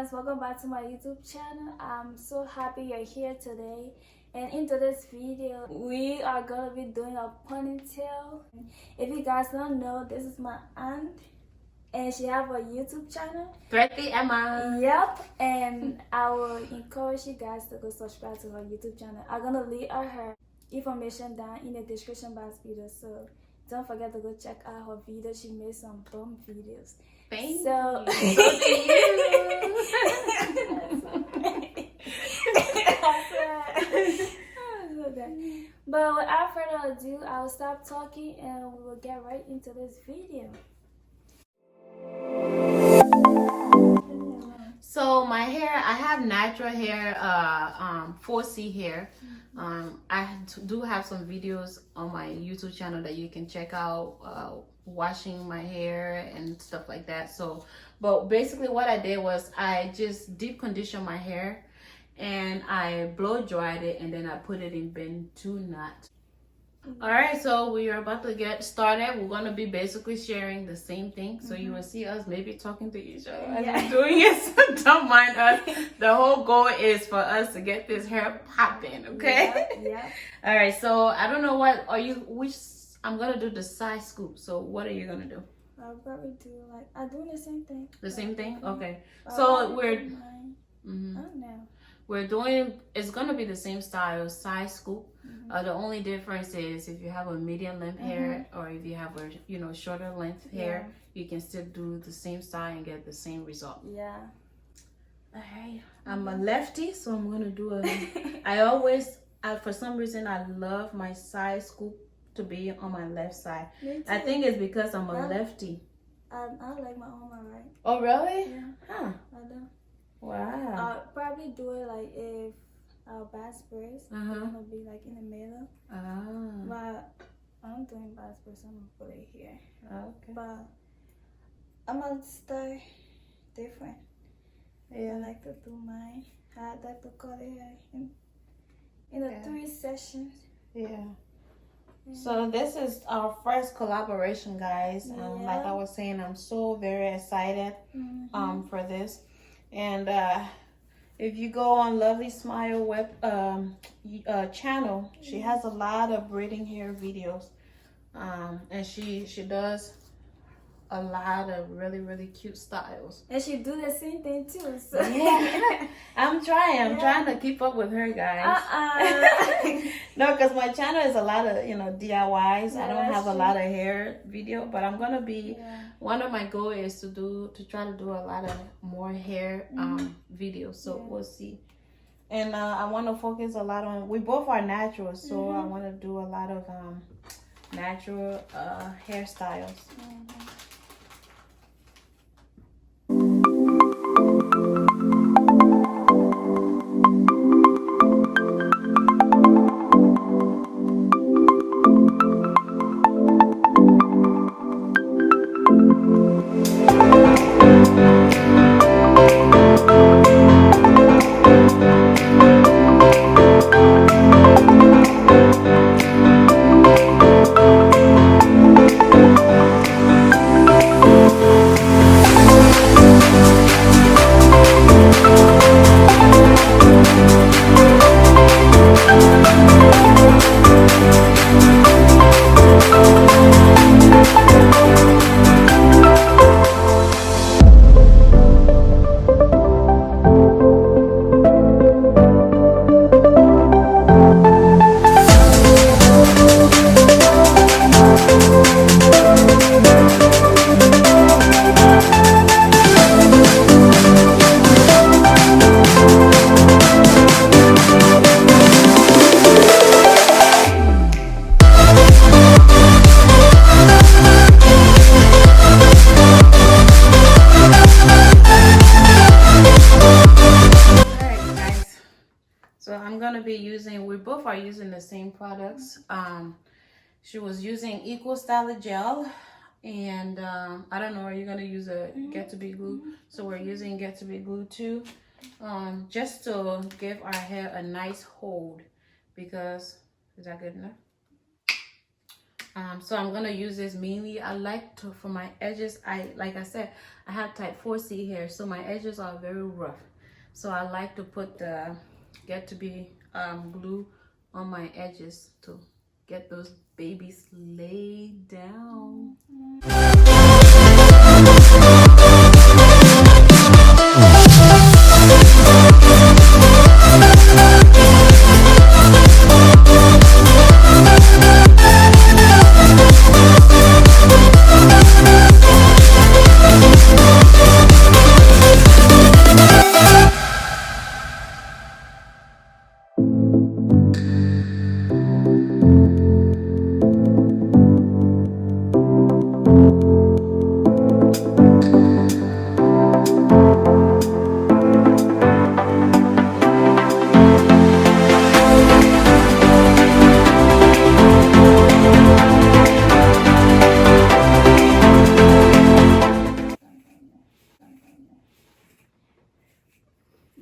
guys, welcome back to my YouTube channel. I'm so happy you're here today, and in today's video we are gonna be doing a ponytail. If you guys don't know, this is my aunt and she have a YouTube channel. Pretty Emma. Yep, and I will encourage you guys to go subscribe to her YouTube channel. I'm gonna leave her information down in the description box below, so don't forget to go check out her video. She made some bomb videos. Thank you. So do you. But without further ado, I'll stop talking and we will get right into this video. So my hair, I have natural hair, 4C hair. I do have some videos on my YouTube channel that you can check out, washing my hair and stuff like that. So, but basically what I did was I just deep conditioned my hair and I blow dried it and then I put it in Bantu knot. All right, so we are about to get started. We're going to be basically sharing the same thing. So you will see us maybe talking to each other as we're doing it. So don't mind us. The whole goal is for us to get this hair popping, okay? Yeah. All right, so I don't know what are you, which, I'm going to do the side scoop. So what are you going to do? I'll probably do I'm doing the same thing. The same thing? Okay. So we're, I don't know. We're doing, it's going to be the same style, side scoop. The only difference is if you have a medium length hair or if you have a, shorter length hair, you can still do the same style and get the same result. Yeah. All right. I'm a lefty, so I'm going to do for some reason, I love my side scoop to be on my left side. I think it's because I'm a lefty. I like my own right. Oh, really? Yeah. Huh. I do. Wow. I'll probably do it like if our bass braids, it's gonna be like in the middle. But I'm doing bass braids, I'm gonna put it here. Okay. But I'm gonna start different. Yeah, I like to do mine. I like to cut it in the 3 sessions. Yeah. So this is our first collaboration, guys. Like I was saying, I'm so very excited for this. And if you go on Lovely Smile web channel, she has a lot of braiding hair videos, and she does a lot of really cute styles. And she do the same thing too. So. Yeah, I'm trying to keep up with her, guys. No, because my channel is a lot of DIYs. I don't have a lot of hair video, but I'm gonna be. One of my goals is to try to do a lot of more hair videos. So we'll see. And I want to focus a lot on. We both are natural, so I want to do a lot of natural hairstyles. We both are using the same products. She was using Equal Style Gel, and I don't know, are you gonna use a Get to Be glue? So we're using Get to Be glue too, just to give our hair a nice hold. Because is that good enough? So I'm gonna use this mainly. I like to, for my edges, like I said, I have type 4C hair, so my edges are very rough. So I like to put the get to be glue on my edges to get those babies laid down.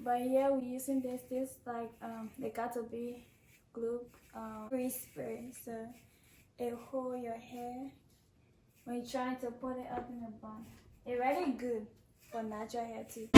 But yeah, we're using this like they got to be glue free spray, so it hold your hair when you're trying to put it up in a bun. It's really good for natural hair too.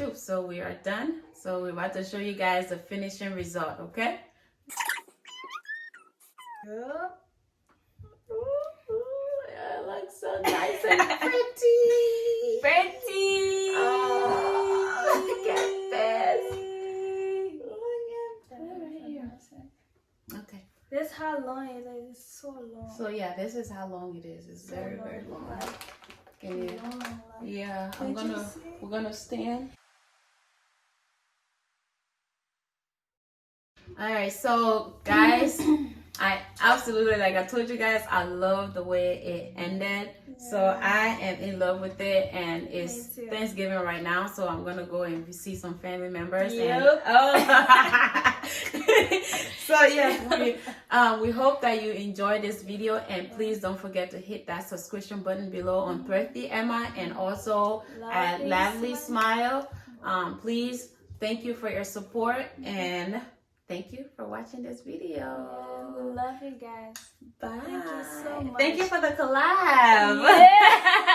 Shoop. So we are done. So we're about to show you guys the finishing result, okay? Yep. It looks so nice and pretty. Pretty. Oh, look at this. Look at that. Okay. That's how long it is. It's so long. So yeah, this is how long it is. It's very, very long. Can you? Yeah, we're gonna stand. All right, so guys, I absolutely, like I told you guys, I love the way it ended. So I am in love with it, and it's Thanksgiving right now, so I'm gonna go and see some family members. Yep. And so yes, we hope that you enjoyed this video, and please don't forget to hit that subscription button below on Thrifty Emma and also at Lovely Smile. Please, thank you for your support, and thank you for watching this video. We love you guys. Bye. Thank you so much. Thank you for the collab. Yeah.